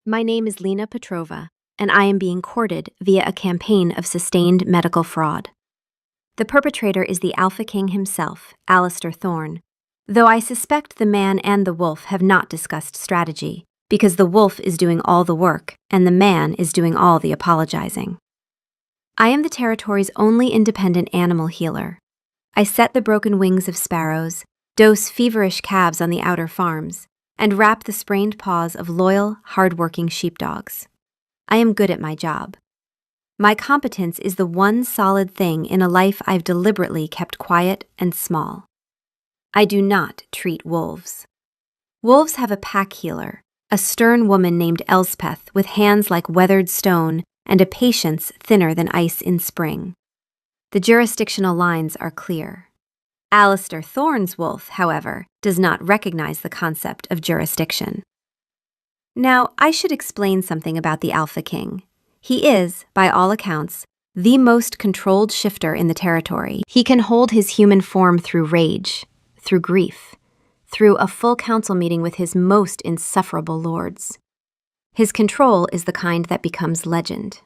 My name is Lena Petrova, and I am being courted via a campaign of sustained medical fraud. The perpetrator is the Alpha King himself, Alistair Thorne, though I suspect the man and the wolf have not discussed strategy, because the wolf is doing all the work and the man is doing all the apologizing. I am the territory's only independent animal healer. I set the broken wings of sparrows, dose feverish calves on the outer farms, and wrap the sprained paws of loyal, hard-working sheepdogs. I am good at my job. My competence is the one solid thing in a life I've deliberately kept quiet and small. I do not treat wolves. Wolves have a pack healer, a stern woman named Elspeth with hands like weathered stone and a patience thinner than ice in spring. The jurisdictional lines are clear. Alistair Thorne's wolf, however, does not recognize the concept of jurisdiction. Now, I should explain something about the Alpha King. He is, by all accounts, the most controlled shifter in the territory. He can hold his human form through rage, through grief, through a full council meeting with his most insufferable lords. His control is the kind that becomes legend.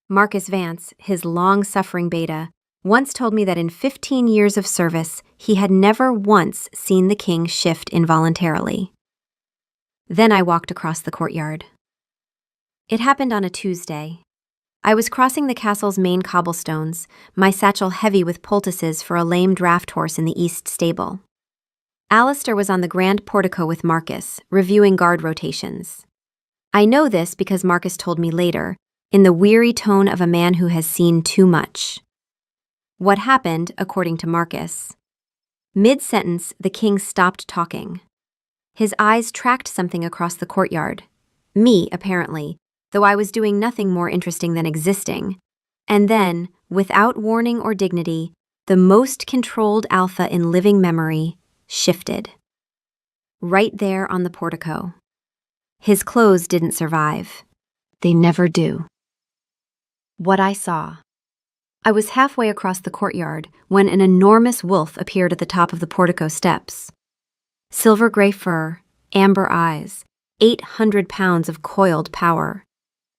Marcus Vance, his long-suffering beta, once told me that in 15 years of service, he had never once seen the king shift involuntarily. Then I walked across the courtyard. It happened on a Tuesday. I was crossing the castle's main cobblestones, my satchel heavy with poultices for a lame draft horse in the east stable. Alistair was on the grand portico with Marcus, reviewing guard rotations. I know this because Marcus told me later, in the weary tone of a man who has seen too much. What happened, according to Marcus? Mid-sentence, the king stopped talking. His eyes tracked something across the courtyard. Me, apparently, though I was doing nothing more interesting than existing. And then, without warning or dignity, the most controlled alpha in living memory shifted. Right there on the portico. His clothes didn't survive. They never do. What I saw. I was halfway across the courtyard when an enormous wolf appeared at the top of the portico steps. Silver gray fur, amber eyes, 800 pounds of coiled power.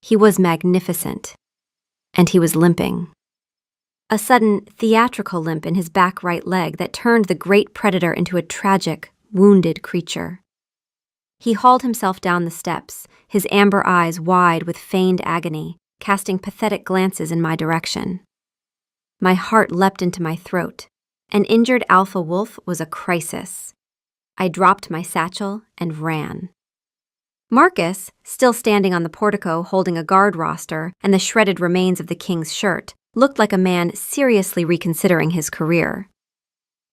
He was magnificent. And he was limping. A sudden, theatrical limp in his back right leg that turned the great predator into a tragic, wounded creature. He hauled himself down the steps, his amber eyes wide with feigned agony, casting pathetic glances in my direction. My heart leapt into my throat. An injured alpha wolf was a crisis. I dropped my satchel and ran. Marcus, still standing on the portico holding a guard roster and the shredded remains of the king's shirt, looked like a man seriously reconsidering his career.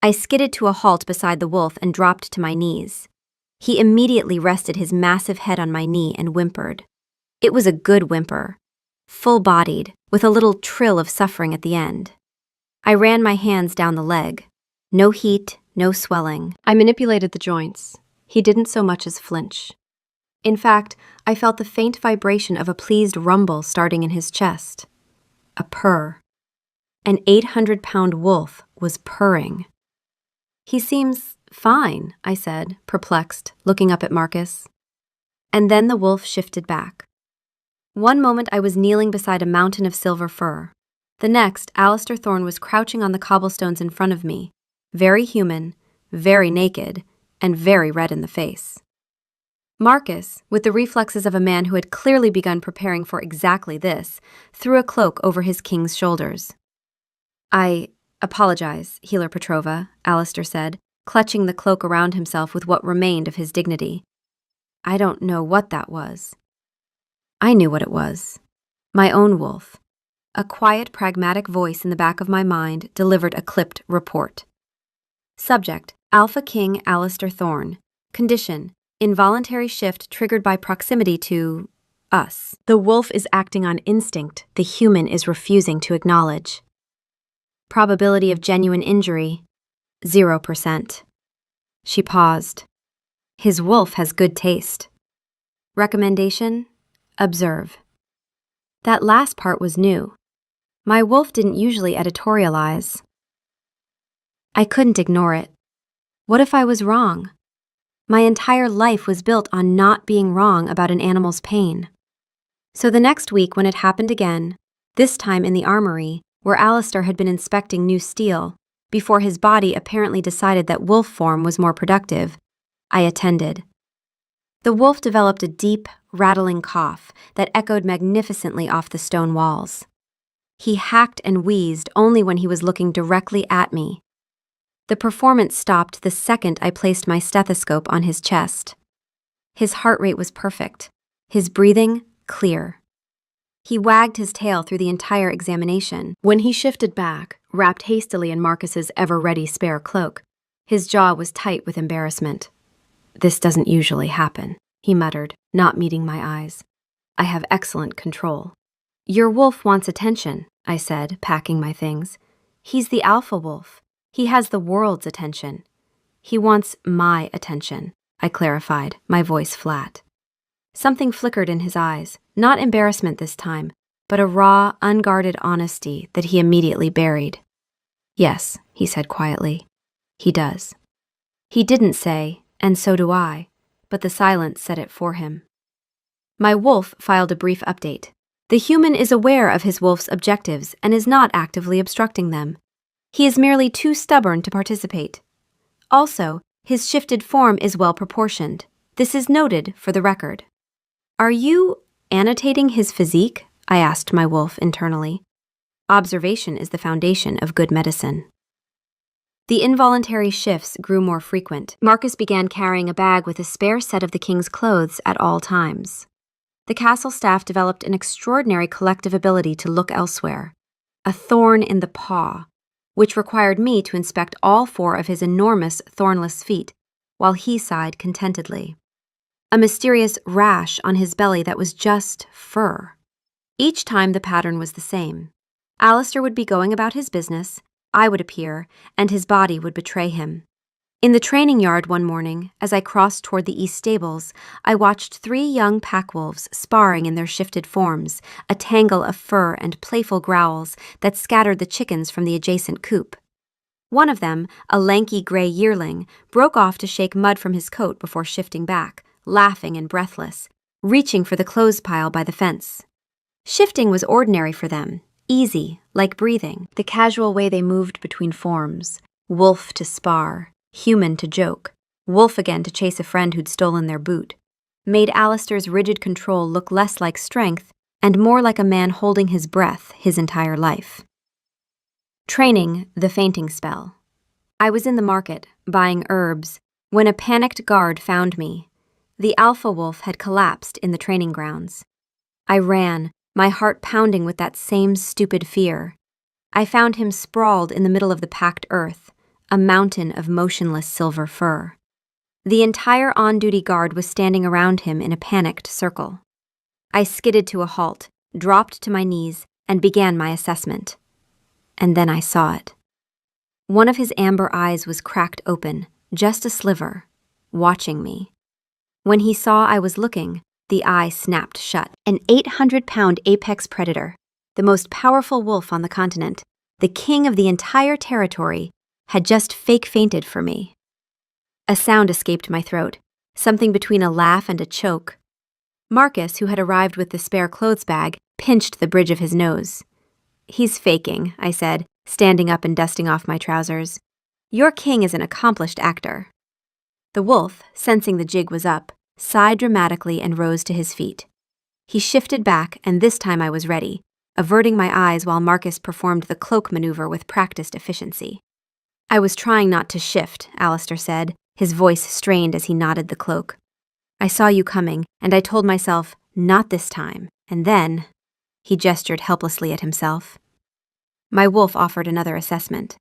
I skidded to a halt beside the wolf and dropped to my knees. He immediately rested his massive head on my knee and whimpered. It was a good whimper, full-bodied, with a little trill of suffering at the end. I ran my hands down the leg. No heat, no swelling. I manipulated the joints. He didn't so much as flinch. In fact, I felt the faint vibration of a pleased rumble starting in his chest. A purr. An 800-pound wolf was purring. He seems fine, I said, perplexed, looking up at Marcus. And then the wolf shifted back. One moment I was kneeling beside a mountain of silver fur. The next, Alistair Thorne was crouching on the cobblestones in front of me, very human, very naked, and very red in the face. Marcus, with the reflexes of a man who had clearly begun preparing for exactly this, threw a cloak over his king's shoulders. I apologize, Healer Petrova, Alistair said, clutching the cloak around himself with what remained of his dignity. I don't know what that was. I knew what it was. My own wolf. A quiet, pragmatic voice in the back of my mind delivered a clipped report. Subject, Alpha King Alistair Thorne. Condition, involuntary shift triggered by proximity to us. The wolf is acting on instinct the human is refusing to acknowledge. Probability of genuine injury, 0%. She paused. His wolf has good taste. Recommendation, observe. That last part was new. My wolf didn't usually editorialize. I couldn't ignore it. What if I was wrong? My entire life was built on not being wrong about an animal's pain. So the next week when it happened again, this time in the armory, where Alistair had been inspecting new steel, before his body apparently decided that wolf form was more productive, I attended. The wolf developed a deep, rattling cough that echoed magnificently off the stone walls. He hacked and wheezed only when he was looking directly at me. The performance stopped the second I placed my stethoscope on his chest. His heart rate was perfect, his breathing clear. He wagged his tail through the entire examination. When he shifted back, wrapped hastily in Marcus's ever-ready spare cloak, his jaw was tight with embarrassment. "This doesn't usually happen," he muttered, not meeting my eyes. "I have excellent control." "Your wolf wants attention," I said, packing my things. "He's the alpha wolf. He has the world's attention." "He wants my attention," I clarified, my voice flat. Something flickered in his eyes, not embarrassment this time, but a raw, unguarded honesty that he immediately buried. "Yes," he said quietly. "He does." He didn't say, "And so do I," but the silence said it for him. My wolf filed a brief update. The human is aware of his wolf's objectives and is not actively obstructing them. He is merely too stubborn to participate. Also, his shifted form is well proportioned. This is noted for the record. "Are you annotating his physique?" I asked my wolf internally. Observation is the foundation of good medicine. The involuntary shifts grew more frequent. Marcus began carrying a bag with a spare set of the king's clothes at all times. The castle staff developed an extraordinary collective ability to look elsewhere, a thorn in the paw, which required me to inspect all 4 of his enormous thornless feet, while he sighed contentedly. A mysterious rash on his belly that was just fur. Each time the pattern was the same. Alistair would be going about his business, I would appear, and his body would betray him. In the training yard one morning, as I crossed toward the east stables, I watched 3 young pack wolves sparring in their shifted forms, a tangle of fur and playful growls that scattered the chickens from the adjacent coop. One of them, a lanky gray yearling, broke off to shake mud from his coat before shifting back, laughing and breathless, reaching for the clothes pile by the fence. Shifting was ordinary for them, easy, like breathing, the casual way they moved between forms, wolf to spar, human to joke, wolf again to chase a friend who'd stolen their boot, made Alistair's rigid control look less like strength and more like a man holding his breath his entire life. Training the fainting spell. I was in the market, buying herbs, when a panicked guard found me. The alpha wolf had collapsed in the training grounds. I ran, my heart pounding with that same stupid fear. I found him sprawled in the middle of the packed earth, a mountain of motionless silver fur. The entire on-duty guard was standing around him in a panicked circle. I skidded to a halt, dropped to my knees, and began my assessment. And then I saw it. One of his amber eyes was cracked open, just a sliver, watching me. When he saw I was looking, the eye snapped shut. An 800-pound apex predator, the most powerful wolf on the continent, the king of the entire territory, had just fake fainted for me. A sound escaped my throat, something between a laugh and a choke. Marcus, who had arrived with the spare clothes bag, pinched the bridge of his nose. "He's faking," I said, standing up and dusting off my trousers. "Your king is an accomplished actor." The wolf, sensing the jig was up, sighed dramatically and rose to his feet. He shifted back, and this time I was ready, averting my eyes while Marcus performed the cloak maneuver with practiced efficiency. "I was trying not to shift," Alistair said, his voice strained as he knotted the cloak. "I saw you coming, and I told myself, not this time, and then—" He gestured helplessly at himself. My wolf offered another assessment.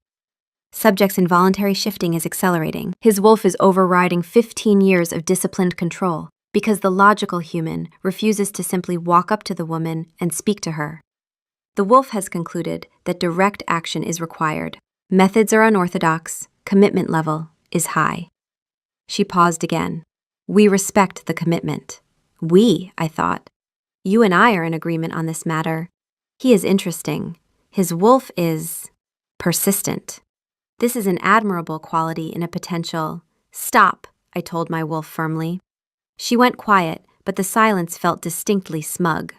Subject's involuntary shifting is accelerating. His wolf is overriding 15 years of disciplined control because the logical human refuses to simply walk up to the woman and speak to her. The wolf has concluded that direct action is required. Methods are unorthodox, commitment level is high. She paused again. "We respect the commitment." "We," I thought. "You and I are in agreement on this matter. He is interesting. His wolf is persistent. This is an admirable quality in a potential—" "Stop," I told my wolf firmly. She went quiet, but the silence felt distinctly smug.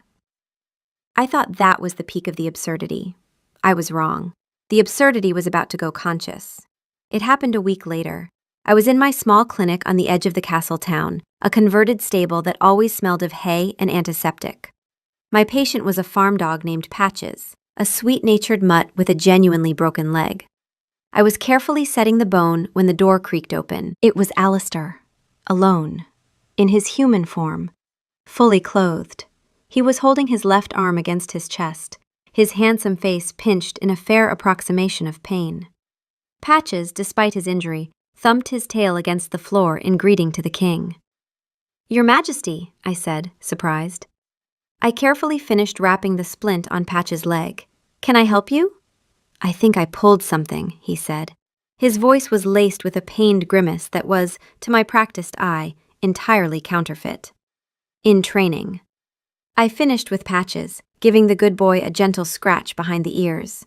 I thought that was the peak of the absurdity. I was wrong. The absurdity was about to go conscious. It happened a week later. I was in my small clinic on the edge of the castle town, a converted stable that always smelled of hay and antiseptic. My patient was a farm dog named Patches, a sweet-natured mutt with a genuinely broken leg. I was carefully setting the bone when the door creaked open. It was Alistair, alone, in his human form, fully clothed. He was holding his left arm against his chest, his handsome face pinched in a fair approximation of pain. Patches, despite his injury, thumped his tail against the floor in greeting to the king. "Your Majesty," I said, surprised. I carefully finished wrapping the splint on Patch's leg. "Can I help you?" "I think I pulled something," he said. His voice was laced with a pained grimace that was, to my practiced eye, entirely counterfeit. "In training." I finished with Patches, giving the good boy a gentle scratch behind the ears.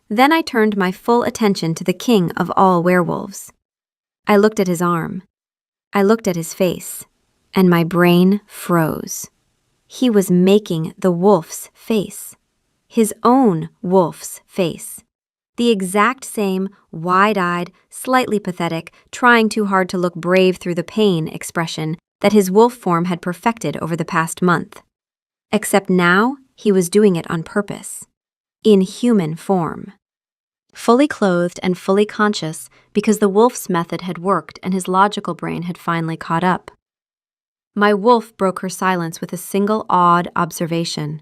Then I turned my full attention to the king of all werewolves. I looked at his arm. I looked at his face, and my brain froze. He was making the wolf's face. His own wolf's face. The exact same wide-eyed, slightly pathetic, trying too hard to look brave through the pain expression that his wolf form had perfected over the past month. Except now, he was doing it on purpose. In human form. Fully clothed and fully conscious because the wolf's method had worked and his logical brain had finally caught up. My wolf broke her silence with a single odd observation.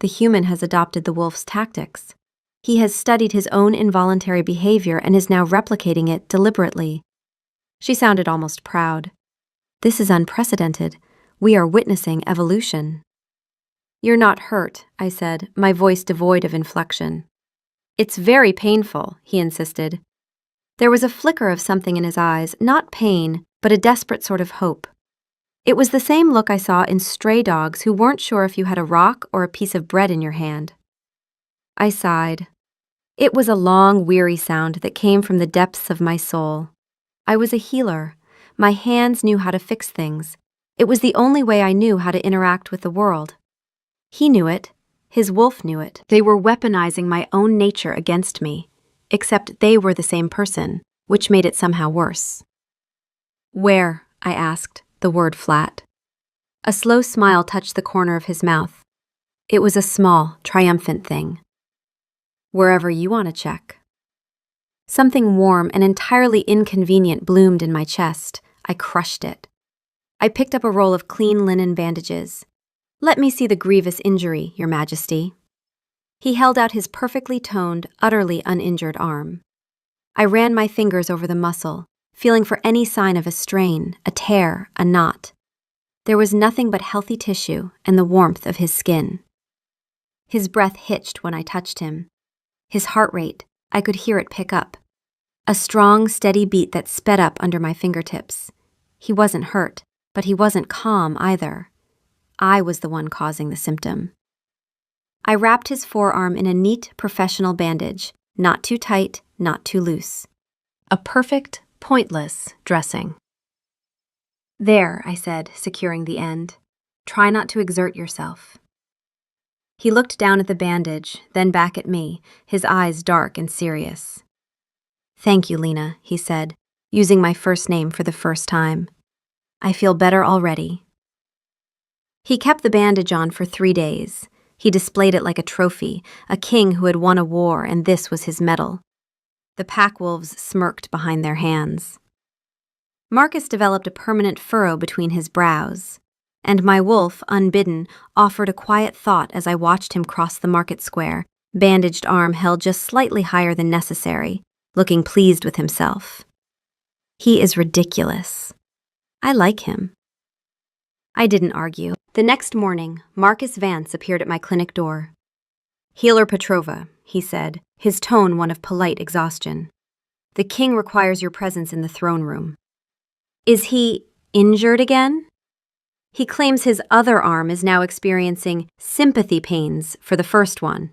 The human has adopted the wolf's tactics. He has studied his own involuntary behavior and is now replicating it deliberately. She sounded almost proud. This is unprecedented. We are witnessing evolution. "You're not hurt," I said, my voice devoid of inflection. "It's very painful," he insisted. There was a flicker of something in his eyes, not pain, but a desperate sort of hope. It was the same look I saw in stray dogs who weren't sure if you had a rock or a piece of bread in your hand. I sighed. It was a long, weary sound that came from the depths of my soul. I was a healer. My hands knew how to fix things. It was the only way I knew how to interact with the world. He knew it. His wolf knew it. They were weaponizing my own nature against me, except they were the same person, which made it somehow worse. "Where?" I asked, the word flat. A slow smile touched the corner of his mouth. It was a small, triumphant thing. "Wherever you want to check." Something warm and entirely inconvenient bloomed in my chest. I crushed it. I picked up a roll of clean linen bandages. "Let me see the grievous injury, Your Majesty." He held out his perfectly toned, utterly uninjured arm. I ran my fingers over the muscle, feeling for any sign of a strain, a tear, a knot. There was nothing but healthy tissue and the warmth of his skin. His breath hitched when I touched him. His heart rate, I could hear it pick up. A strong, steady beat that sped up under my fingertips. He wasn't hurt, but he wasn't calm either. I was the one causing the symptom. I wrapped his forearm in a neat, professional bandage, not too tight, not too loose. A perfect, pointless dressing. "There," I said, securing the end. "Try not to exert yourself." He looked down at the bandage, then back at me, his eyes dark and serious. "Thank you, Lena," he said, using my first name for the first time. "I feel better already." He kept the bandage on for 3 days. He displayed it like a trophy, a king who had won a war, and this was his medal. The pack wolves smirked behind their hands. Marcus developed a permanent furrow between his brows, and my wolf, unbidden, offered a quiet thought as I watched him cross the market square, bandaged arm held just slightly higher than necessary, looking pleased with himself. He is ridiculous. I like him. I didn't argue. The next morning, Marcus Vance appeared at my clinic door. "Healer Petrova," he said, his tone one of polite exhaustion. "The king requires your presence in the throne room." "Is he injured again?" "He claims his other arm is now experiencing sympathy pains for the first one."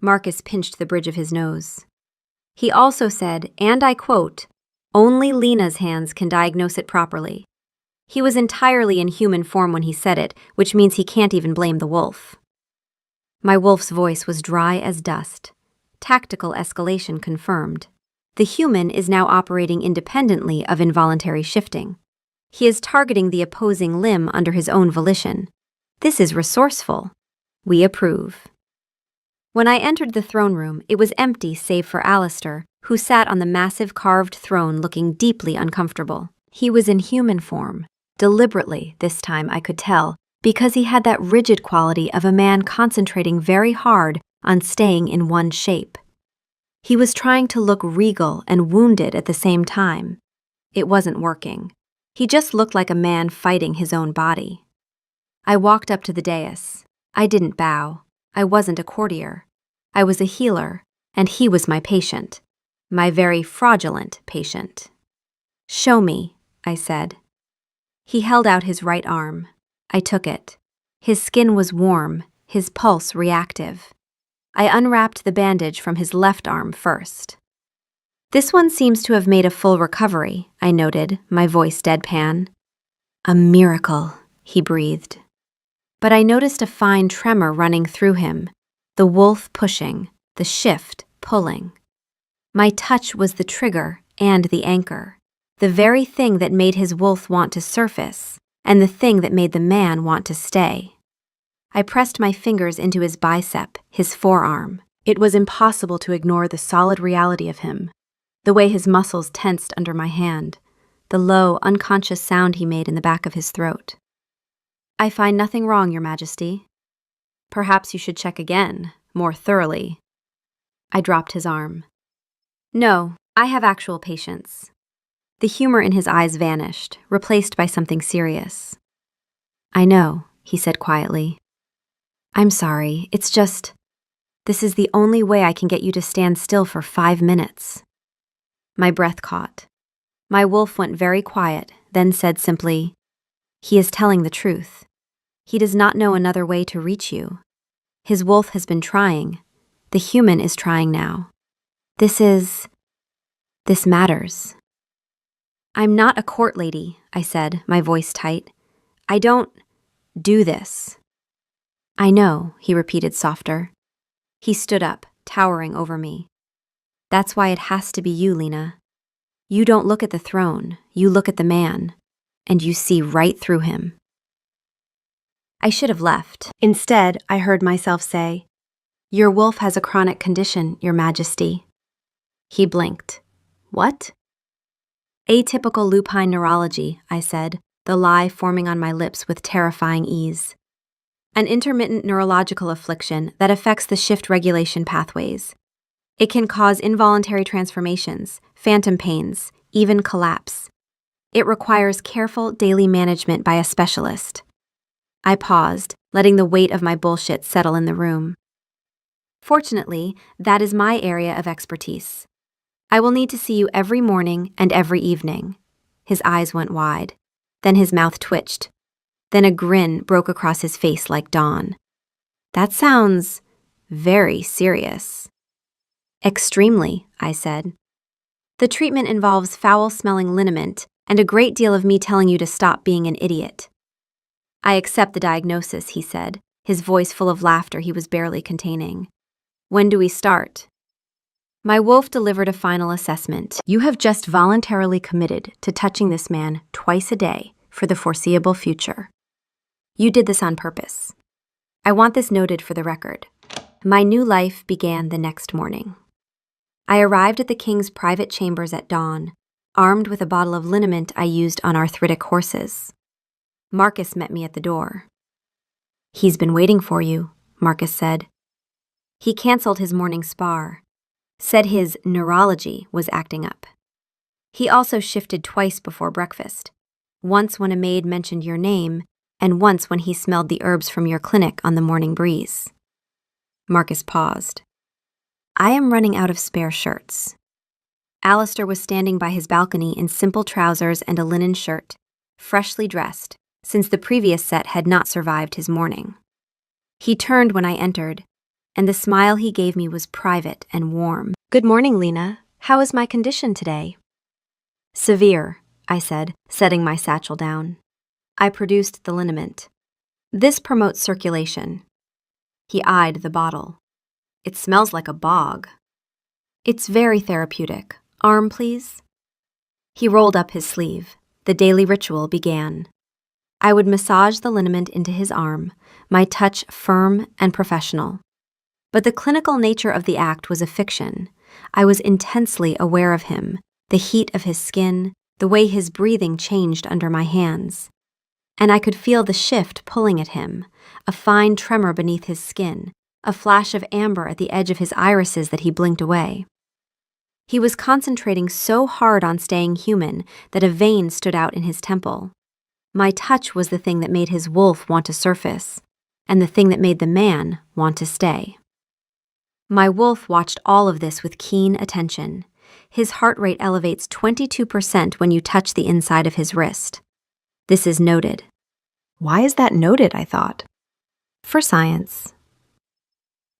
Marcus pinched the bridge of his nose. "He also said, and I quote, Only Lena's hands can diagnose it properly. He was entirely in human form when he said it, which means he can't even blame the wolf. My wolf's voice was dry as dust. Tactical escalation confirmed. The human is now operating independently of involuntary shifting. He is targeting the opposing limb under his own volition. This is resourceful. We approve. When I entered the throne room, it was empty save for Alistair, who sat on the massive carved throne looking deeply uncomfortable. He was in human form. Deliberately, this time I could tell, because he had that rigid quality of a man concentrating very hard on staying in one shape. He was trying to look regal and wounded at the same time. It wasn't working. He just looked like a man fighting his own body. I walked up to the dais. I didn't bow. I wasn't a courtier. I was a healer, and he was my patient. My very fraudulent patient. "Show me," I said. He held out his right arm. I took it. His skin was warm, his pulse reactive. I unwrapped the bandage from his left arm first. "This one seems to have made a full recovery," I noted, my voice deadpan. "A miracle," he breathed. But I noticed a fine tremor running through him, the wolf pushing, the shift pulling. My touch was the trigger and the anchor, the very thing that made his wolf want to surface, and the thing that made the man want to stay. I pressed my fingers into his bicep, his forearm. It was impossible to ignore the solid reality of him, the way his muscles tensed under my hand, the low, unconscious sound he made in the back of his throat. "I find nothing wrong, Your Majesty. Perhaps you should check again, more thoroughly." I dropped his arm. "No, I have actual patience." The humor in his eyes vanished, replaced by something serious. "I know," he said quietly. "I'm sorry, it's just, this is the only way I can get you to stand still for 5 minutes." My breath caught. My wolf went very quiet, then said simply, "He is telling the truth. He does not know another way to reach you. His wolf has been trying. The human is trying now. This matters." "I'm not a court lady," I said, my voice tight. "I don't do this." "I know," he repeated softer. He stood up, towering over me. "That's why it has to be you, Lena. You don't look at the throne, you look at the man, and you see right through him." I should have left. Instead, I heard myself say, "Your wolf has a chronic condition, Your Majesty." He blinked. "What?" "Atypical lupine neurology," I said, the lie forming on my lips with terrifying ease. "An intermittent neurological affliction that affects the shift regulation pathways. It can cause involuntary transformations, phantom pains, even collapse. It requires careful daily management by a specialist." I paused, letting the weight of my bullshit settle in the room. "Fortunately, that is my area of expertise. I will need to see you every morning and every evening." His eyes went wide. Then his mouth twitched. Then a grin broke across his face like dawn. "That sounds very serious." "Extremely," I said. "The treatment involves foul-smelling liniment and a great deal of me telling you to stop being an idiot." "I accept the diagnosis," he said, his voice full of laughter he was barely containing. "When do we start?" My wolf delivered a final assessment. "You have just voluntarily committed to touching this man twice a day for the foreseeable future. You did this on purpose. I want this noted for the record." My new life began the next morning. I arrived at the king's private chambers at dawn, armed with a bottle of liniment I used on arthritic horses. Marcus met me at the door. "He's been waiting for you," Marcus said. He canceled his morning spar, said his neurology was acting up. He also shifted twice before breakfast, once when a maid mentioned your name, and once when he smelled the herbs from your clinic on the morning breeze. Marcus paused. "I am running out of spare shirts." Alistair was standing by his balcony in simple trousers and a linen shirt, freshly dressed, since the previous set had not survived his morning. He turned when I entered, and the smile he gave me was private and warm. "Good morning, Lena. How is my condition today?" Severe, I said, setting my satchel down. I produced the liniment. This promotes circulation. He eyed the bottle. It smells like a bog. It's very therapeutic. Arm, please. He rolled up his sleeve. The daily ritual began. I would massage the liniment into his arm, my touch firm and professional. But the clinical nature of the act was a fiction. I was intensely aware of him, the heat of his skin, the way his breathing changed under my hands. And I could feel the shift pulling at him, a fine tremor beneath his skin, a flash of amber at the edge of his irises that he blinked away. He was concentrating so hard on staying human that a vein stood out in his temple. My touch was the thing that made his wolf want to surface, and the thing that made the man want to stay. My wolf watched all of this with keen attention. His heart rate elevates 22% when you touch the inside of his wrist. This is noted. Why is that noted, I thought? For science.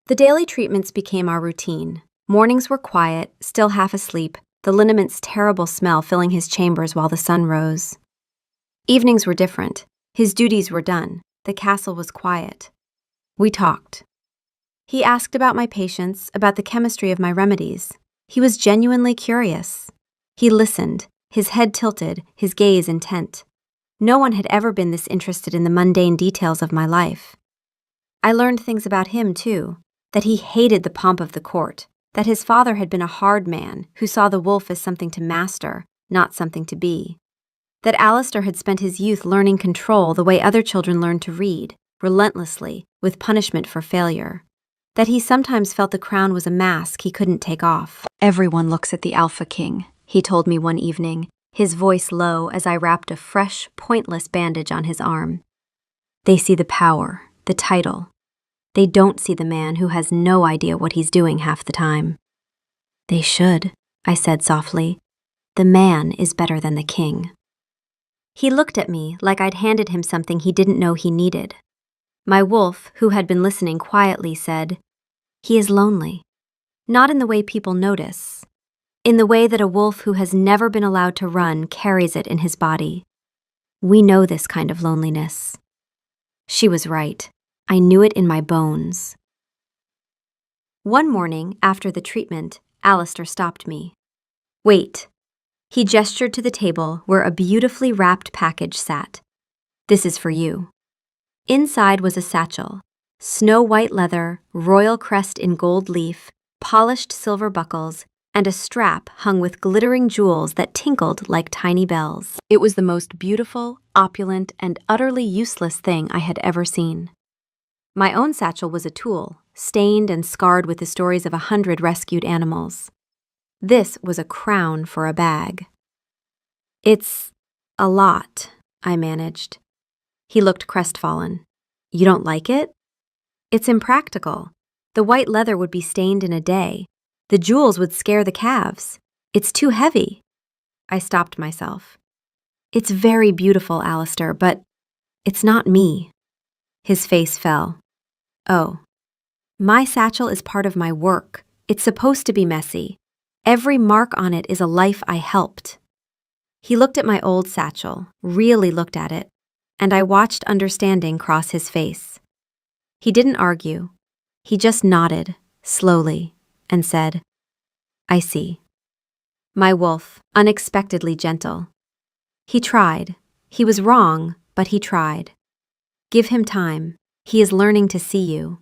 The daily treatments became our routine. Mornings were quiet, still half asleep, the liniment's terrible smell filling his chambers while the sun rose. Evenings were different. His duties were done. The castle was quiet. We talked. He asked about my patients, about the chemistry of my remedies. He was genuinely curious. He listened, his head tilted, his gaze intent. No one had ever been this interested in the mundane details of my life. I learned things about him, too, that he hated the pomp of the court, that his father had been a hard man who saw the wolf as something to master, not something to be, that Alistair had spent his youth learning control the way other children learn to read, relentlessly, with punishment for failure, that he sometimes felt the crown was a mask he couldn't take off. Everyone looks at the Alpha King, he told me one evening, his voice low as I wrapped a fresh, pointless bandage on his arm. They see the power, the title. They don't see the man who has no idea what he's doing half the time. They should, I said softly. The man is better than the king. He looked at me like I'd handed him something he didn't know he needed. My wolf, who had been listening quietly, said, "He is lonely. Not in the way people notice. In the way that a wolf who has never been allowed to run carries it in his body. We know this kind of loneliness." She was right. I knew it in my bones. One morning, after the treatment, Alistair stopped me. "Wait." He gestured to the table where a beautifully wrapped package sat. "This is for you." Inside was a satchel, snow-white leather, royal crest in gold leaf, polished silver buckles, and a strap hung with glittering jewels that tinkled like tiny bells. It was the most beautiful, opulent, and utterly useless thing I had ever seen. My own satchel was a tool, stained and scarred with the stories of 100 rescued animals. This was a crown for a bag. "It's a lot," I managed. He looked crestfallen. "You don't like it?" "It's impractical. The white leather would be stained in a day. The jewels would scare the calves. It's too heavy." I stopped myself. "It's very beautiful, Alistair, but it's not me." His face fell. "Oh. My satchel is part of my work. It's supposed to be messy. Every mark on it is a life I helped." He looked at my old satchel, really looked at it, and I watched understanding cross his face. He didn't argue. He just nodded, slowly, and said, "I see." My wolf, unexpectedly gentle. He tried. He was wrong, but he tried. Give him time. He is learning to see you.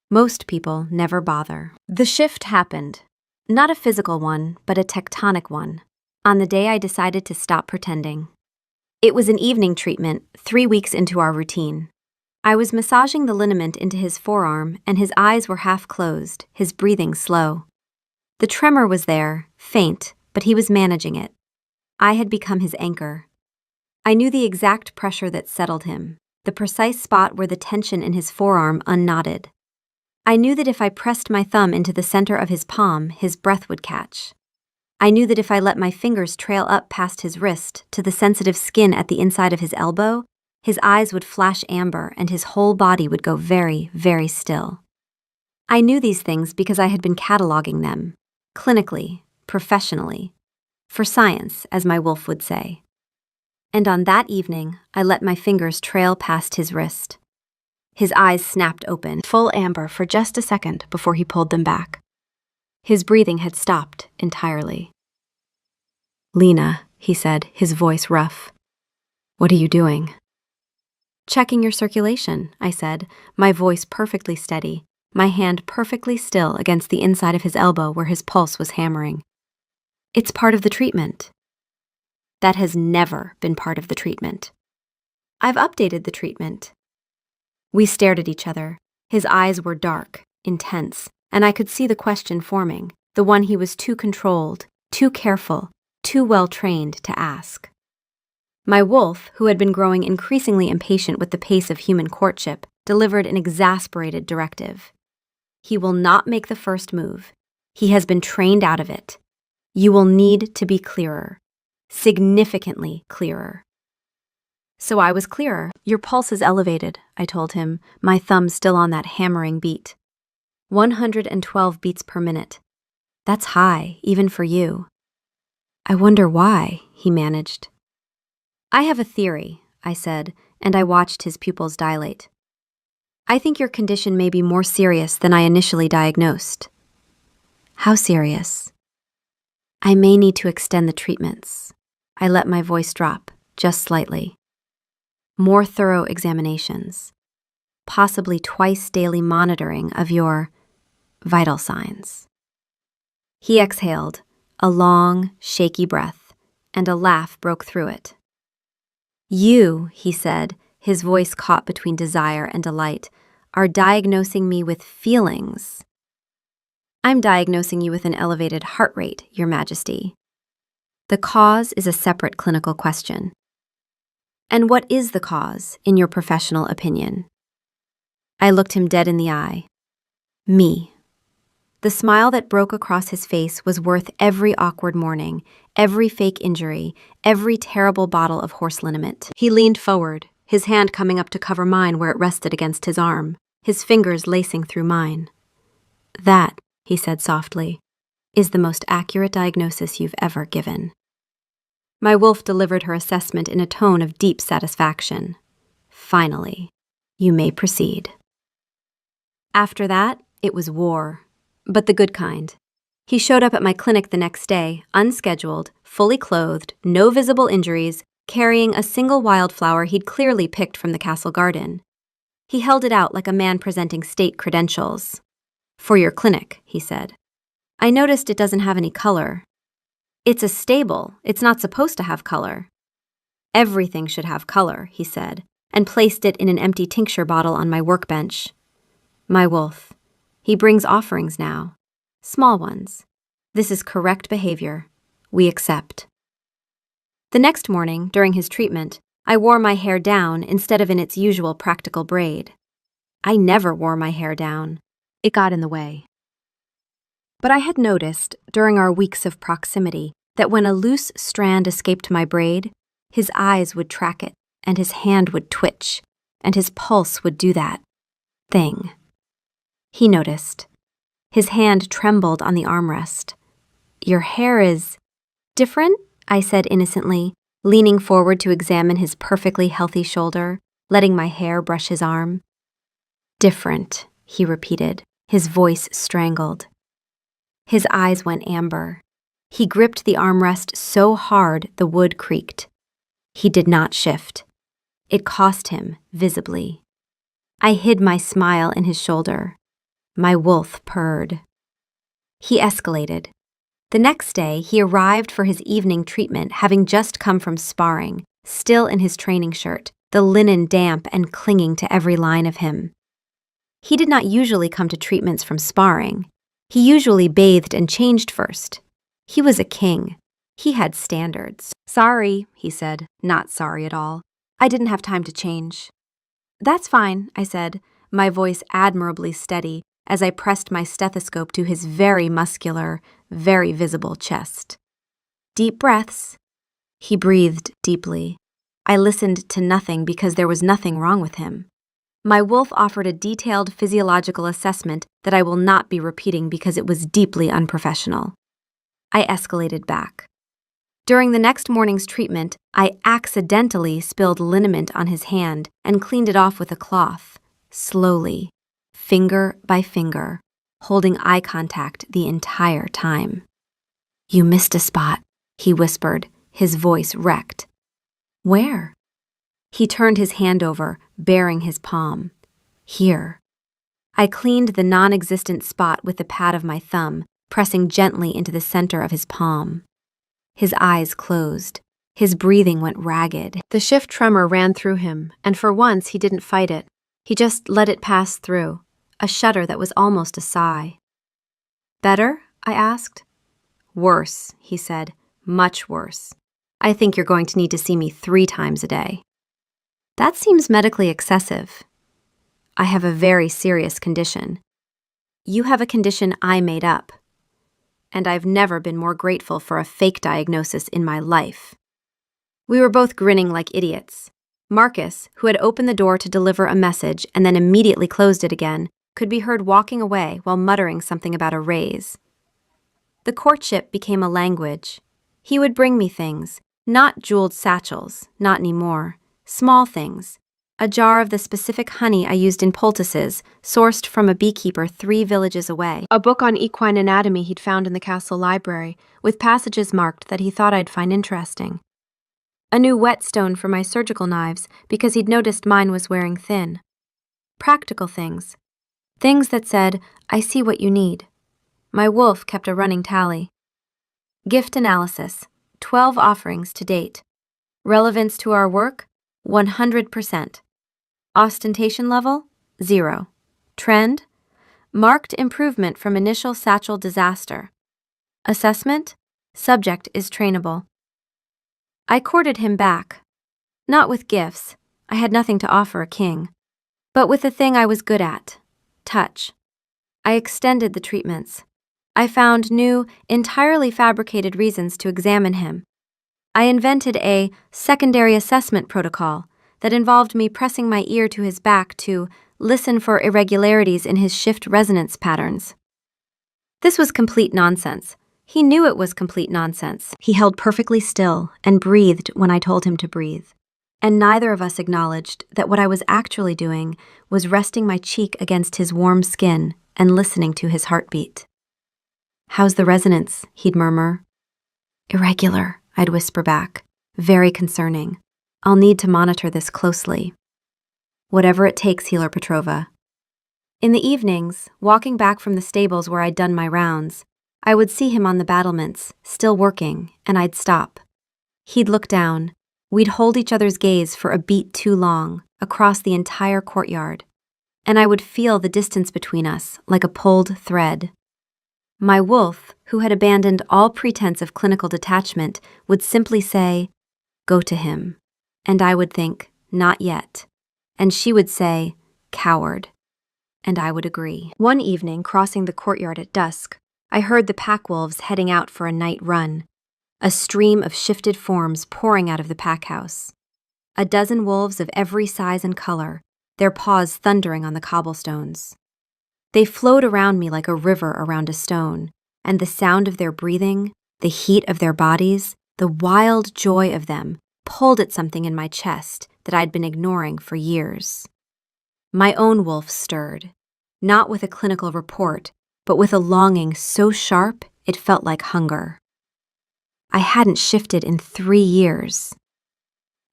Most people never bother. The shift happened. Not a physical one, but a tectonic one, on the day I decided to stop pretending. It was an evening treatment, 3 weeks into our routine. I was massaging the liniment into his forearm, and his eyes were half closed, his breathing slow. The tremor was there, faint, but he was managing it. I had become his anchor. I knew the exact pressure that settled him, the precise spot where the tension in his forearm unknotted. I knew that if I pressed my thumb into the center of his palm, his breath would catch. I knew that if I let my fingers trail up past his wrist to the sensitive skin at the inside of his elbow, his eyes would flash amber and his whole body would go very, very still. I knew these things because I had been cataloging them, clinically, professionally. For science, as my wolf would say. And on that evening, I let my fingers trail past his wrist. His eyes snapped open, full amber, for just a second before he pulled them back. His breathing had stopped entirely. "Lena," he said, his voice rough. "What are you doing?" "Checking your circulation," I said, my voice perfectly steady, my hand perfectly still against the inside of his elbow where his pulse was hammering. "It's part of the treatment." "That has never been part of the treatment." "I've updated the treatment." We stared at each other. His eyes were dark, intense, and I could see the question forming, the one he was too controlled, too careful, too well-trained to ask. My wolf, who had been growing increasingly impatient with the pace of human courtship, delivered an exasperated directive. "He will not make the first move. He has been trained out of it. You will need to be clearer. Significantly clearer." So I was clearer. "Your pulse is elevated," I told him, my thumb still on that hammering beat. 112 beats per minute. That's high, even for you. "I wonder why," he managed. "I have a theory," I said, and I watched his pupils dilate. "I think your condition may be more serious than I initially diagnosed." "How serious?" "I may need to extend the treatments." I let my voice drop, just slightly. "More thorough examinations. Possibly twice daily monitoring of your vital signs." He exhaled, a long, shaky breath, and a laugh broke through it. "You," he said, his voice caught between desire and delight, "are diagnosing me with feelings." "I'm diagnosing you with an elevated heart rate, Your Majesty. The cause is a separate clinical question." "And what is the cause, in your professional opinion?" I looked him dead in the eye. "Me." The smile that broke across his face was worth every awkward morning, every fake injury, every terrible bottle of horse liniment. He leaned forward, his hand coming up to cover mine where it rested against his arm, his fingers lacing through mine. "That," he said softly, "is the most accurate diagnosis you've ever given." My wolf delivered her assessment in a tone of deep satisfaction. "Finally, you may proceed." After that, it was war, but the good kind. He showed up at my clinic the next day, unscheduled, fully clothed, no visible injuries, carrying a single wildflower he'd clearly picked from the castle garden. He held it out like a man presenting state credentials. "For your clinic," he said. "I noticed it doesn't have any color." "It's a stable. It's not supposed to have color." "Everything should have color," he said, and placed it in an empty tincture bottle on my workbench. "My wolf. He brings offerings now. Small ones. This is correct behavior. We accept." The next morning, during his treatment, I wore my hair down instead of in its usual practical braid. I never wore my hair down. It got in the way. But I had noticed, during our weeks of proximity, that when a loose strand escaped my braid, his eyes would track it, and his hand would twitch, and his pulse would do that thing. He noticed. His hand trembled on the armrest. "Your hair is different," I said innocently, leaning forward to examine his perfectly healthy shoulder, letting my hair brush his arm. "Different," he repeated, his voice strangled. His eyes went amber. He gripped the armrest so hard the wood creaked. He did not shift. It cost him, visibly. I hid my smile in his shoulder. My wolf purred. He escalated. The next day, he arrived for his evening treatment, having just come from sparring, still in his training shirt, the linen damp and clinging to every line of him. He did not usually come to treatments from sparring. He usually bathed and changed first. He was a king. He had standards. "Sorry," he said, not sorry at all. "I didn't have time to change." "That's fine," I said, my voice admirably steady as I pressed my stethoscope to his very muscular, very visible chest. "Deep breaths." He breathed deeply. I listened to nothing because there was nothing wrong with him. My wolf offered a detailed physiological assessment that I will not be repeating because it was deeply unprofessional. I escalated back. During the next morning's treatment, I accidentally spilled liniment on his hand and cleaned it off with a cloth, slowly, finger by finger, holding eye contact the entire time. "You missed a spot," he whispered, his voice wrecked. "Where?" He turned his hand over, baring his palm. "Here." I cleaned the non-existent spot with the pad of my thumb, pressing gently into the center of his palm. His eyes closed. His breathing went ragged. The shift tremor ran through him, and for once he didn't fight it. He just let it pass through, a shudder that was almost a sigh. "Better?" I asked. "Worse," he said. "Much worse. I think you're going to need to see me 3 times a day." "That seems medically excessive." "I have a very serious condition." "You have a condition I made up. And I've never been more grateful for a fake diagnosis in my life." We were both grinning like idiots. Marcus, who had opened the door to deliver a message and then immediately closed it again, could be heard walking away while muttering something about a raise. The courtship became a language. He would bring me things, not jeweled satchels, not anymore, small things. A jar of the specific honey I used in poultices, sourced from a beekeeper 3 villages away. A book on equine anatomy he'd found in the castle library, with passages marked that he thought I'd find interesting. A new whetstone for my surgical knives, because he'd noticed mine was wearing thin. Practical things. Things that said, "I see what you need." My wolf kept a running tally. Gift analysis, 12 offerings to date. Relevance to our work, 100%. Ostentation level, 0. Trend, marked improvement from initial satchel disaster. Assessment, subject is trainable. I courted him back. Not with gifts, I had nothing to offer a king, but with the thing I was good at, touch. I extended the treatments. I found new, entirely fabricated reasons to examine him. I invented a secondary assessment protocol that involved me pressing my ear to his back to listen for irregularities in his shift resonance patterns. This was complete nonsense. He knew it was complete nonsense. He held perfectly still and breathed when I told him to breathe. And neither of us acknowledged that what I was actually doing was resting my cheek against his warm skin and listening to his heartbeat. "How's the resonance?" he'd murmur. "Irregular," I'd whisper back. "Very concerning. I'll need to monitor this closely." "Whatever it takes, Healer Petrova." In the evenings, walking back from the stables where I'd done my rounds, I would see him on the battlements, still working, and I'd stop. He'd look down. We'd hold each other's gaze for a beat too long, across the entire courtyard, and I would feel the distance between us like a pulled thread. My wolf, who had abandoned all pretense of clinical detachment, would simply say, "Go to him." And I would think, "Not yet." And she would say, "Coward." And I would agree. One evening, crossing the courtyard at dusk, I heard the pack wolves heading out for a night run, a stream of shifted forms pouring out of the pack house. A dozen wolves of every size and color, their paws thundering on the cobblestones. They flowed around me like a river around a stone, and the sound of their breathing, the heat of their bodies, the wild joy of them pulled at something in my chest that I'd been ignoring for years. My own wolf stirred, not with a clinical report, but with a longing so sharp it felt like hunger. I hadn't shifted in 3 years.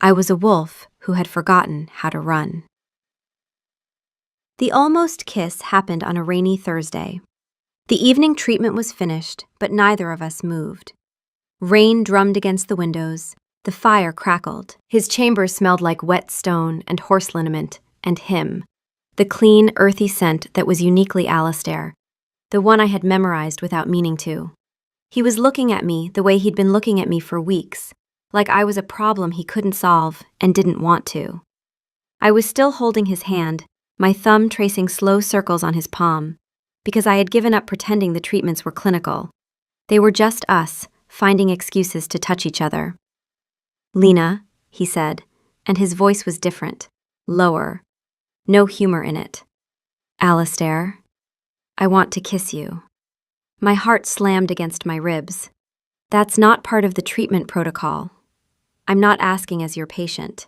I was a wolf who had forgotten how to run. The almost kiss happened on a rainy Thursday. The evening treatment was finished, but neither of us moved. Rain drummed against the windows. The fire crackled. His chamber smelled like wet stone and horse liniment, and him. The clean, earthy scent that was uniquely Alistair, the one I had memorized without meaning to. He was looking at me the way he'd been looking at me for weeks, like I was a problem he couldn't solve and didn't want to. I was still holding his hand, my thumb tracing slow circles on his palm, because I had given up pretending the treatments were clinical. They were just us, finding excuses to touch each other. "Lena," he said, and his voice was different, lower, no humor in it. "Alistair, I want to kiss you." My heart slammed against my ribs. That's not part of the treatment protocol. I'm not asking as your patient.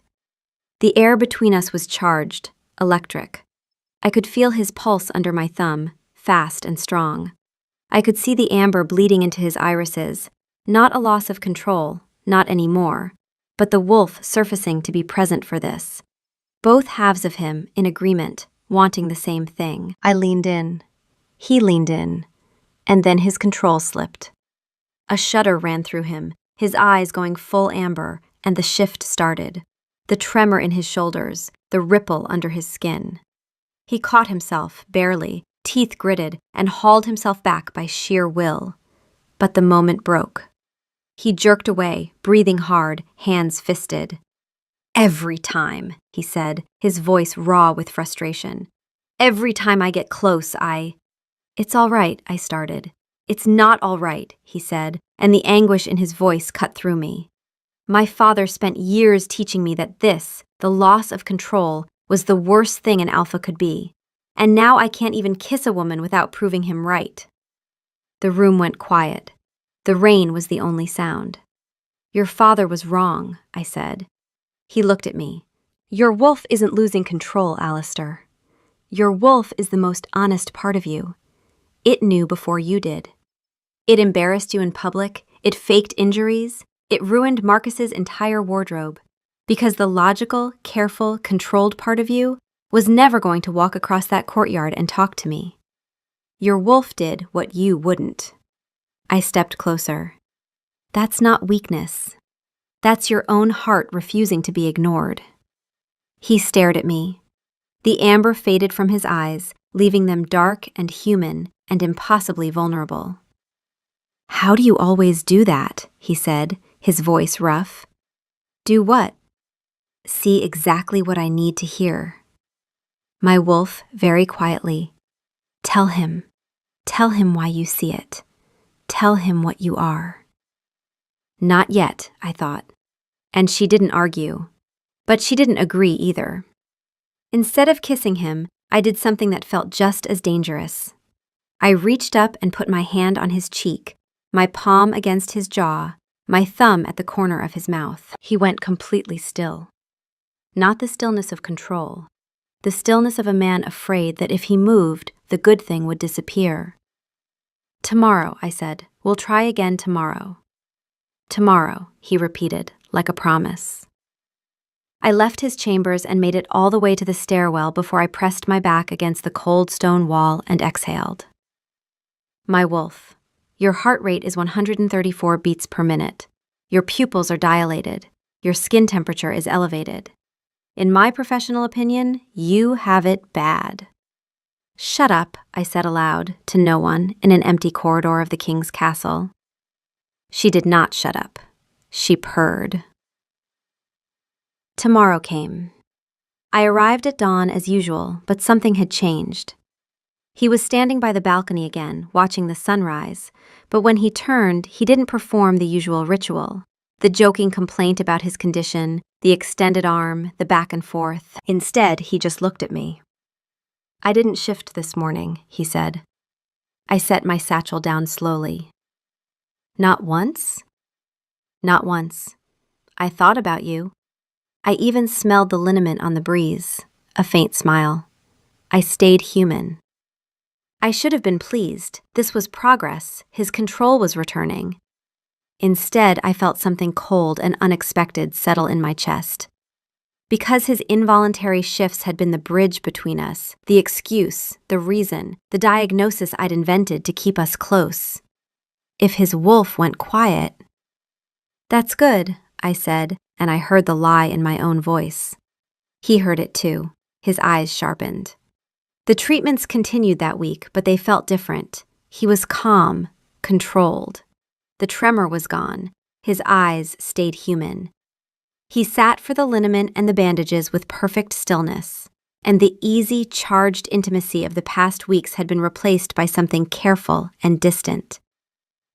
The air between us was charged, electric. I could feel his pulse under my thumb, fast and strong. I could see the amber bleeding into his irises, not a loss of control, not anymore, but the wolf surfacing to be present for this. Both halves of him, in agreement, wanting the same thing. I leaned in. He leaned in. And then his control slipped. A shudder ran through him, his eyes going full amber, and the shift started. The tremor in his shoulders, the ripple under his skin. He caught himself, barely, teeth gritted, and hauled himself back by sheer will. But the moment broke. He jerked away, breathing hard, hands fisted. "Every time," he said, his voice raw with frustration. "Every time I get close, It's all right," I started. "It's not all right," he said, and the anguish in his voice cut through me. My father spent years teaching me that this, the loss of control, was the worst thing an alpha could be. And now I can't even kiss a woman without proving him right. The room went quiet. The rain was the only sound. "Your father was wrong," I said. He looked at me. "Your wolf isn't losing control, Alistair. Your wolf is the most honest part of you. It knew before you did. It embarrassed you in public, it faked injuries, it ruined Marcus's entire wardrobe, because the logical, careful, controlled part of you was never going to walk across that courtyard and talk to me. Your wolf did what you wouldn't." I stepped closer. "That's not weakness. That's your own heart refusing to be ignored." He stared at me. The amber faded from his eyes, leaving them dark and human and impossibly vulnerable. "How do you always do that?" he said, his voice rough. "Do what?" "See exactly what I need to hear." My wolf, very quietly, Tell him why you see it. Tell him what you are." Not yet, I thought. And she didn't argue. But she didn't agree either. Instead of kissing him, I did something that felt just as dangerous. I reached up and put my hand on his cheek, my palm against his jaw, my thumb at the corner of his mouth. He went completely still. Not the stillness of control, the stillness of a man afraid that if he moved, the good thing would disappear. "Tomorrow," I said. "We'll try again tomorrow." "Tomorrow," he repeated, like a promise. I left his chambers and made it all the way to the stairwell before I pressed my back against the cold stone wall and exhaled. "My wolf, your heart rate is 134 beats per minute. Your pupils are dilated. Your skin temperature is elevated. In my professional opinion, you have it bad." "Shut up," I said aloud, to no one, in an empty corridor of the king's castle. She did not shut up. She purred. Tomorrow came. I arrived at dawn as usual, but something had changed. He was standing by the balcony again, watching the sunrise, but when he turned, he didn't perform the usual ritual. The joking complaint about his condition, the extended arm, the back and forth. Instead, he just looked at me. "I didn't shift this morning," he said. I set my satchel down slowly. "Not once?" "Not once. I thought about you. I even smelled the liniment on the breeze." A faint smile. "I stayed human." I should have been pleased. This was progress. His control was returning. Instead, I felt something cold and unexpected settle in my chest. Because his involuntary shifts had been the bridge between us, the excuse, the reason, the diagnosis I'd invented to keep us close. If his wolf went quiet... "That's good," I said, and I heard the lie in my own voice. He heard it too. His eyes sharpened. The treatments continued that week, but they felt different. He was calm, controlled. The tremor was gone. His eyes stayed human. He sat for the liniment and the bandages with perfect stillness, and the easy, charged intimacy of the past weeks had been replaced by something careful and distant.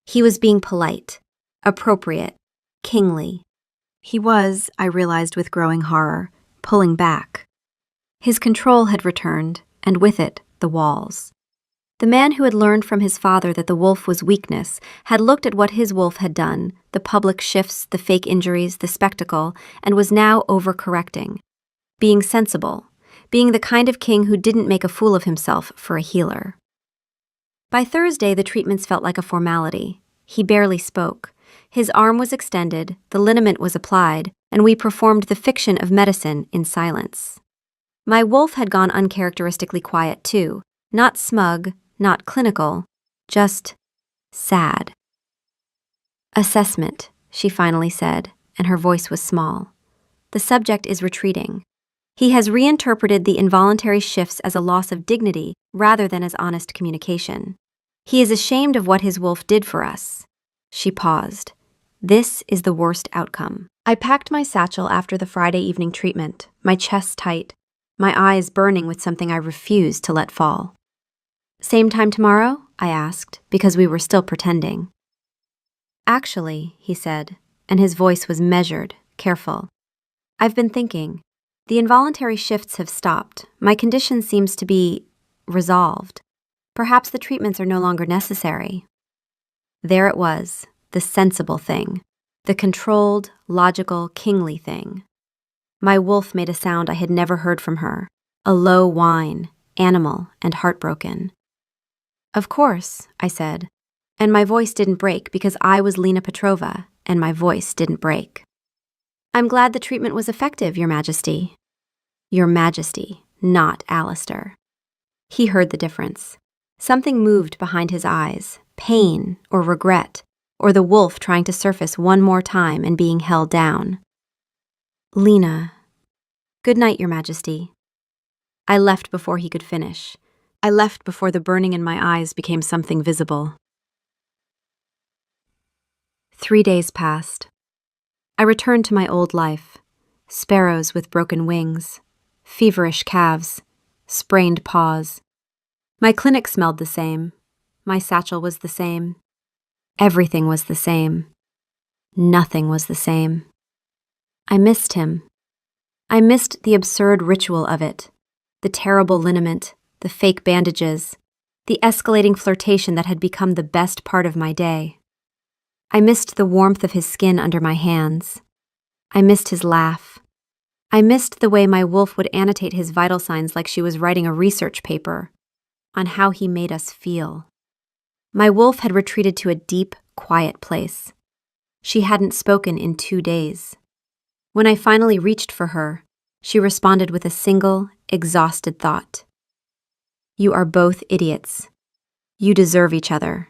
He was being polite, appropriate, kingly. He was, I realized with growing horror, pulling back. His control had returned, and with it, the walls. The man who had learned from his father that the wolf was weakness had looked at what his wolf had done, the public shifts, the fake injuries, the spectacle, and was now overcorrecting. Being sensible, being the kind of king who didn't make a fool of himself for a healer. By Thursday, the treatments felt like a formality. He barely spoke. His arm was extended, the liniment was applied, and we performed the fiction of medicine in silence. My wolf had gone uncharacteristically quiet too, not smug, not clinical, just sad. "Assessment," she finally said, and her voice was small. "The subject is retreating. He has reinterpreted the involuntary shifts as a loss of dignity rather than as honest communication. He is ashamed of what his wolf did for us." She paused. "This is the worst outcome." I packed my satchel after the Friday evening treatment, my chest tight, my eyes burning with something I refused to let fall. "Same time tomorrow?" I asked, because we were still pretending. "Actually," he said, and his voice was measured, careful. "I've been thinking. The involuntary shifts have stopped. My condition seems to be resolved. Perhaps the treatments are no longer necessary." There it was, the sensible thing, the controlled, logical, kingly thing. My wolf made a sound I had never heard from her, a low whine, animal and heartbroken. "Of course," I said, and my voice didn't break because I was Lena Petrova, and my voice didn't break. "I'm glad the treatment was effective, Your Majesty." Your Majesty, not Alistair. He heard the difference. Something moved behind his eyes, pain or regret, or the wolf trying to surface one more time and being held down. "Lena. Good night, Your Majesty." I left before he could finish. I left before the burning in my eyes became something visible. 3 days passed. I returned to my old life. Sparrows with broken wings, feverish calves, sprained paws. My clinic smelled the same. My satchel was the same. Everything was the same. Nothing was the same. I missed him. I missed the absurd ritual of it, the terrible liniment, the fake bandages, the escalating flirtation that had become the best part of my day. I missed the warmth of his skin under my hands. I missed his laugh. I missed the way my wolf would annotate his vital signs like she was writing a research paper on how he made us feel. My wolf had retreated to a deep, quiet place. She hadn't spoken in 2 days. When I finally reached for her, she responded with a single, exhausted thought. "You are both idiots. You deserve each other."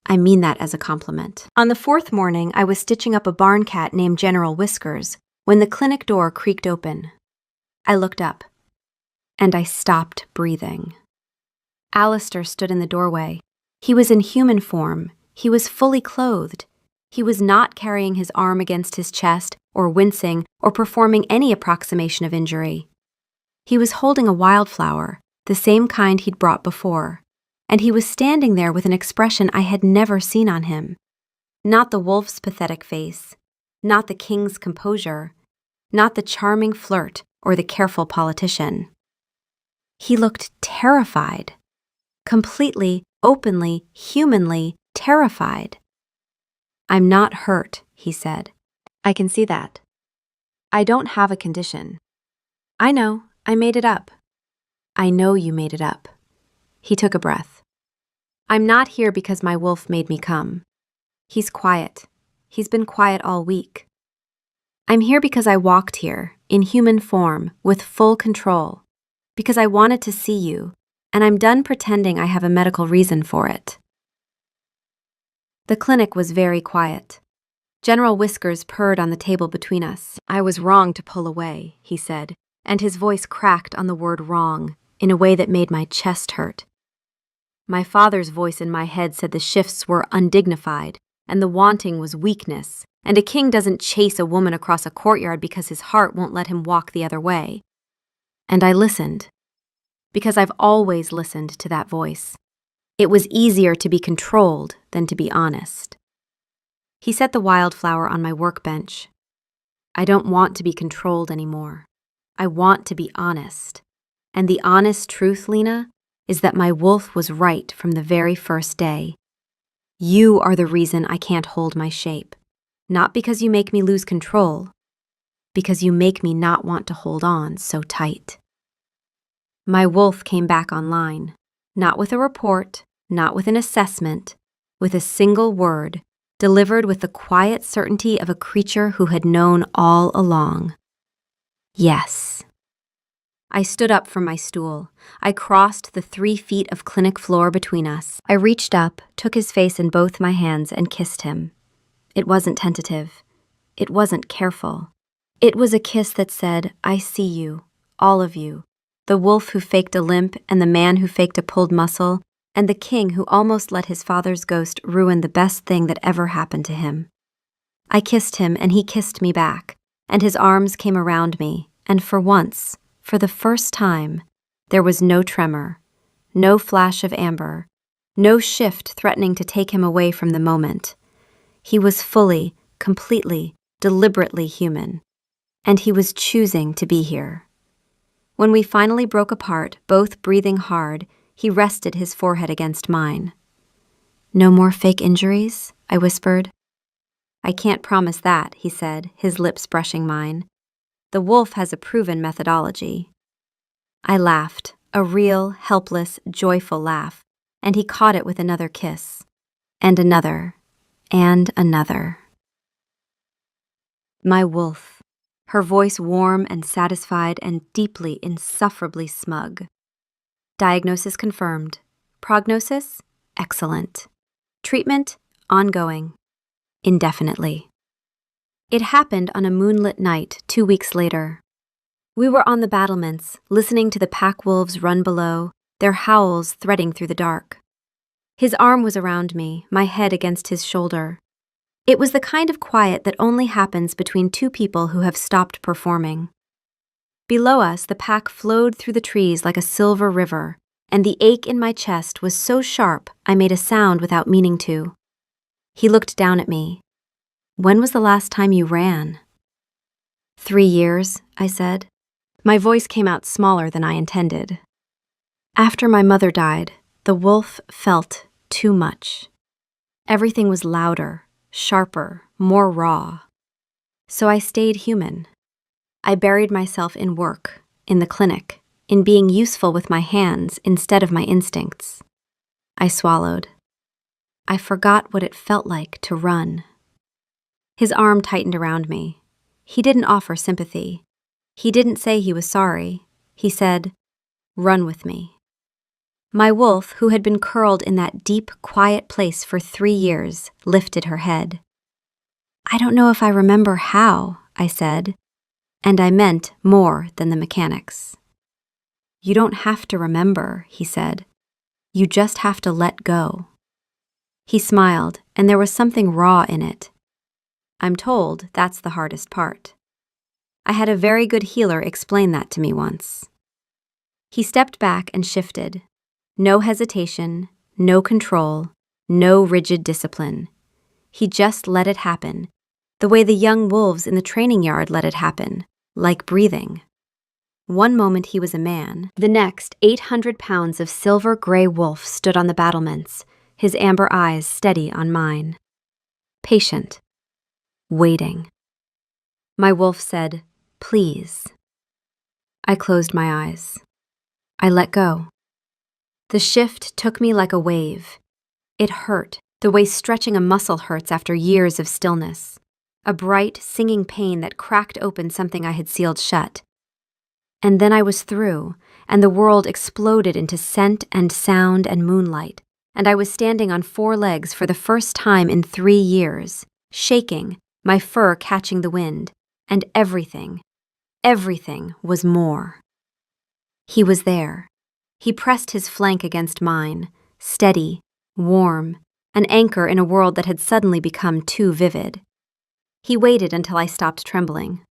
I mean that as a compliment. On the 4th morning, I was stitching up a barn cat named General Whiskers when the clinic door creaked open. I looked up, and I stopped breathing. Alistair stood in the doorway. He was in human form. He was fully clothed. He was not carrying his arm against his chest or wincing or performing any approximation of injury. He was holding a wildflower, the same kind he'd brought before, and he was standing there with an expression I had never seen on him. Not the wolf's pathetic face, not the king's composure, not the charming flirt or the careful politician. He looked terrified, completely, openly, humanly terrified. "I'm not hurt," he said. "I can see that. I don't have a condition. I know, I made it up. I know you made it up." He took a breath. "I'm not here because my wolf made me come. He's quiet. He's been quiet all week. I'm here because I walked here, in human form, with full control, because I wanted to see you, and I'm done pretending I have a medical reason for it." The clinic was very quiet. General Whiskers purred on the table between us. "I was wrong to pull away," he said, and his voice cracked on the word wrong in a way that made my chest hurt. My father's voice in my head said the shifts were undignified, and the wanting was weakness, and a king doesn't chase a woman across a courtyard because his heart won't let him walk the other way. And I listened, because I've always listened to that voice. It was easier to be controlled than to be honest. He set the wildflower on my workbench. "I don't want to be controlled anymore. I want to be honest. And the honest truth, Lena, is that my wolf was right from the very first day. You are the reason I can't hold my shape. Not because you make me lose control, because you make me not want to hold on so tight. My wolf came back online, not with a report, not with an assessment, with a single word, delivered with the quiet certainty of a creature who had known all along. Yes. I stood up from my stool. I crossed the 3 feet of clinic floor between us. I reached up, took his face in both my hands, and kissed him. It wasn't tentative. It wasn't careful. It was a kiss that said, I see you, all of you, the wolf who faked a limp and the man who faked a pulled muscle, and the king who almost let his father's ghost ruin the best thing that ever happened to him. I kissed him and he kissed me back, and his arms came around me, and for once, for the first time, there was no tremor, no flash of amber, no shift threatening to take him away from the moment. He was fully, completely, deliberately human, and he was choosing to be here. When we finally broke apart, both breathing hard, he rested his forehead against mine. No more fake injuries? I whispered. I can't promise that, he said, his lips brushing mine. The wolf has a proven methodology. I laughed, a real, helpless, joyful laugh, and he caught it with another kiss. And another. And another. My wolf, her voice warm and satisfied and deeply, insufferably smug. Diagnosis confirmed. Prognosis? Excellent. Treatment? Ongoing. Indefinitely. It happened on a moonlit night 2 weeks later. We were on the battlements, listening to the pack wolves run below, their howls threading through the dark. His arm was around me, my head against his shoulder. It was the kind of quiet that only happens between 2 people who have stopped performing. Below us, the pack flowed through the trees like a silver river, and the ache in my chest was so sharp I made a sound without meaning to. He looked down at me. When was the last time you ran? 3 years, I said. My voice came out smaller than I intended. After my mother died, the wolf felt too much. Everything was louder, sharper, more raw. So I stayed human. I buried myself in work, in the clinic, in being useful with my hands instead of my instincts. I swallowed. I forgot what it felt like to run. His arm tightened around me. He didn't offer sympathy. He didn't say he was sorry. He said, "Run with me." My wolf, who had been curled in that deep, quiet place for 3 years, lifted her head. I don't know if I remember how, I said, and I meant more than the mechanics. You don't have to remember, he said. You just have to let go. He smiled, and there was something raw in it. I'm told that's the hardest part. I had a very good healer explain that to me once. He stepped back and shifted. No hesitation, no control, no rigid discipline. He just let it happen, the way the young wolves in the training yard let it happen, like breathing. One moment he was a man, the next 800 pounds of silver-gray wolf stood on the battlements, his amber eyes steady on mine. Patient. Waiting. My wolf said, "Please." I closed my eyes. I let go. The shift took me like a wave. It hurt, the way stretching a muscle hurts after years of stillness. A bright, singing pain that cracked open something I had sealed shut. And then I was through, and the world exploded into scent and sound and moonlight, and I was standing on 4 legs for the first time in 3 years, shaking, my fur catching the wind, and everything was more. He was there. He pressed his flank against mine, steady, warm, an anchor in a world that had suddenly become too vivid. He waited until I stopped trembling.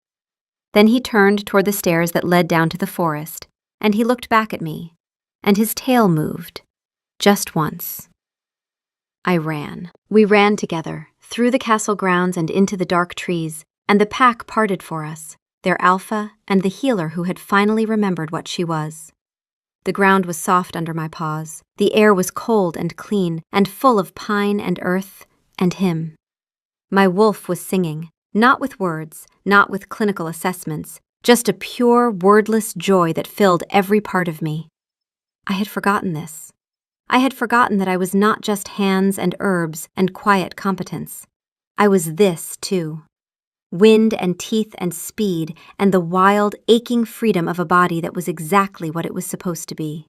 Then he turned toward the stairs that led down to the forest, and he looked back at me, and his tail moved, just once. I ran. We ran together, through the castle grounds and into the dark trees, and the pack parted for us, their alpha and the healer who had finally remembered what she was. The ground was soft under my paws. The air was cold and clean and full of pine and earth and him. My wolf was singing, not with words, not with clinical assessments, just a pure, wordless joy that filled every part of me. I had forgotten this. I had forgotten that I was not just hands and herbs and quiet competence. I was this, too. Wind and teeth and speed and the wild, aching freedom of a body that was exactly what it was supposed to be.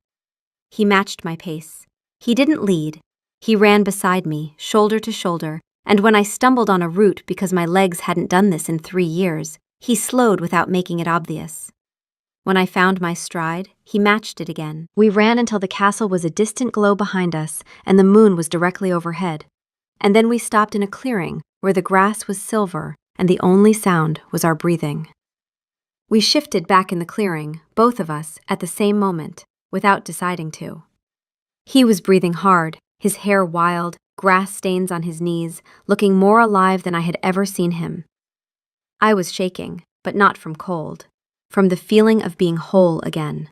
He matched my pace. He didn't lead. He ran beside me, shoulder to shoulder, and when I stumbled on a root because my legs hadn't done this in 3 years, he slowed without making it obvious. When I found my stride, he matched it again. We ran until the castle was a distant glow behind us and the moon was directly overhead. And then we stopped in a clearing where the grass was silver and the only sound was our breathing. We shifted back in the clearing, both of us, at the same moment, without deciding to. He was breathing hard, his hair wild, grass stains on his knees, looking more alive than I had ever seen him. I was shaking, but not from cold, from the feeling of being whole again.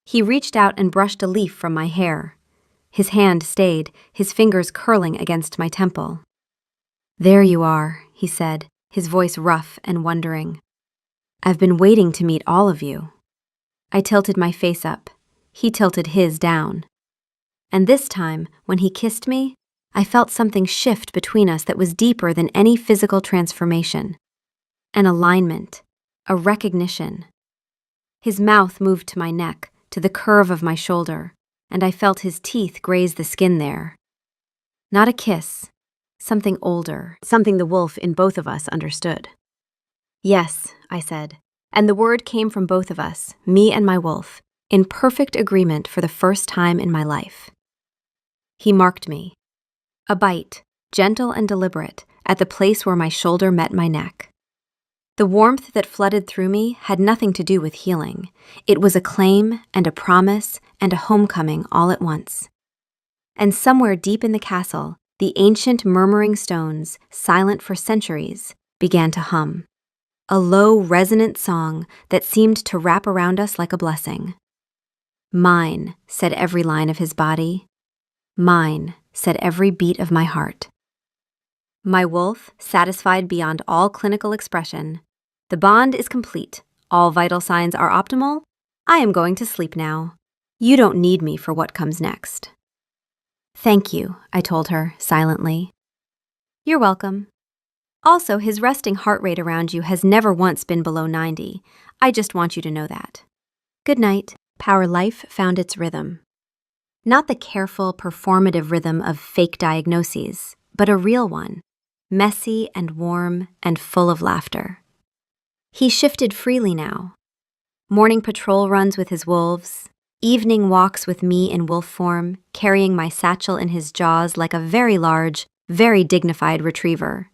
He reached out and brushed a leaf from my hair. His hand stayed, his fingers curling against my temple. "There you are," he said, his voice rough and wondering. "I've been waiting to meet all of you." I tilted my face up. He tilted his down. And this time, when he kissed me, I felt something shift between us that was deeper than any physical transformation. An alignment, a recognition. His mouth moved to my neck, to the curve of my shoulder, and I felt his teeth graze the skin there. Not a kiss, something older, something the wolf in both of us understood. "Yes," I said, and the word came from both of us, me and my wolf, in perfect agreement for the first time in my life. He marked me. A bite, gentle and deliberate, at the place where my shoulder met my neck. The warmth that flooded through me had nothing to do with healing. It was a claim and a promise and a homecoming all at once. And somewhere deep in the castle, the ancient murmuring stones, silent for centuries, began to hum. A low, resonant song that seemed to wrap around us like a blessing. "Mine," said every line of his body. "Mine," said every beat of my heart. My wolf, satisfied beyond all clinical expression. "The bond is complete. All vital signs are optimal. I am going to sleep now. You don't need me for what comes next." "Thank you," I told her, silently. "You're welcome. Also, his resting heart rate around you has never once been below 90. I just want you to know that. Good night." Our life found its rhythm. Not the careful, performative rhythm of fake diagnoses, but a real one, messy and warm and full of laughter. He shifted freely now. Morning patrol runs with his wolves, evening walks with me in wolf form, carrying my satchel in his jaws like a very large, very dignified retriever.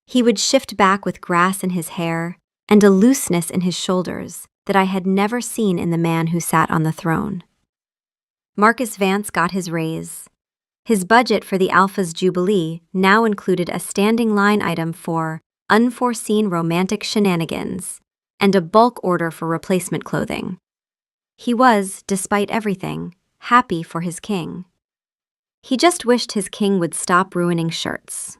He would shift back with grass in his hair and a looseness in his shoulders that I had never seen in the man who sat on the throne. Marcus Vance got his raise. His budget for the Alpha's Jubilee now included a standing line item for unforeseen romantic shenanigans and a bulk order for replacement clothing. He was, despite everything, happy for his king. He just wished his king would stop ruining shirts.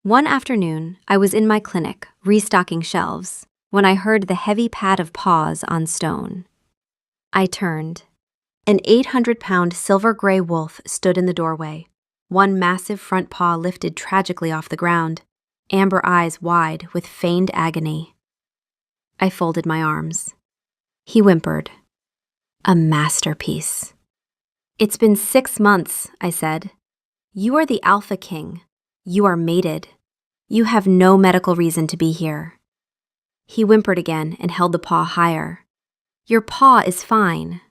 One afternoon, I was in my clinic, restocking shelves, when I heard the heavy pad of paws on stone. I turned. An 800-pound silver-gray wolf stood in the doorway, one massive front paw lifted tragically off the ground, amber eyes wide with feigned agony. I folded my arms. He whimpered. "A masterpiece." "It's been 6 months," I said. "You are the Alpha King. You are mated. You have no medical reason to be here." He whimpered again and held the paw higher. "Your paw is fine."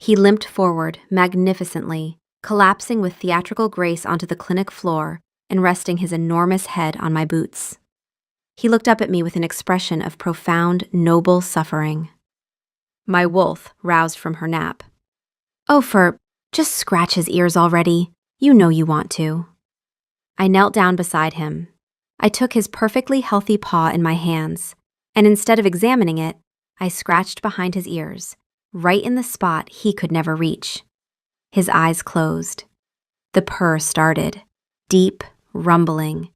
He limped forward magnificently, collapsing with theatrical grace onto the clinic floor and resting his enormous head on my boots. He looked up at me with an expression of profound, noble suffering. My wolf roused from her nap. "Oh, just scratch his ears already. You know you want to." I knelt down beside him. I took his perfectly healthy paw in my hands, and instead of examining it, I scratched behind his ears, right in the spot he could never reach. His eyes closed. The purr started, deep, rumbling.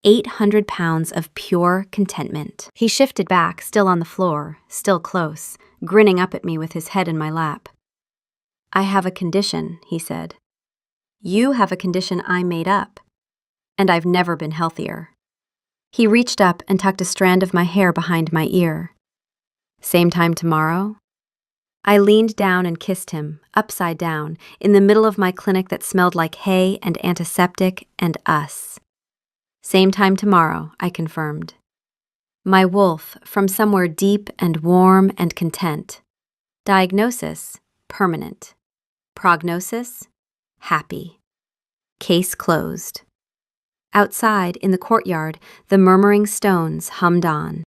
800 pounds of pure contentment. He shifted back, still on the floor, still close, grinning up at me with his head in my lap. "I have a condition," he said. "You have a condition I made up. And I've never been healthier." He reached up and tucked a strand of my hair behind my ear. "Same time tomorrow?" I leaned down and kissed him, upside down, in the middle of my clinic that smelled like hay and antiseptic and us. "Same time tomorrow," I confirmed. My wolf, from somewhere deep and warm and content. Diagnosis, permanent. Prognosis, happy. Case closed. Outside, in the courtyard, the murmuring stones hummed on.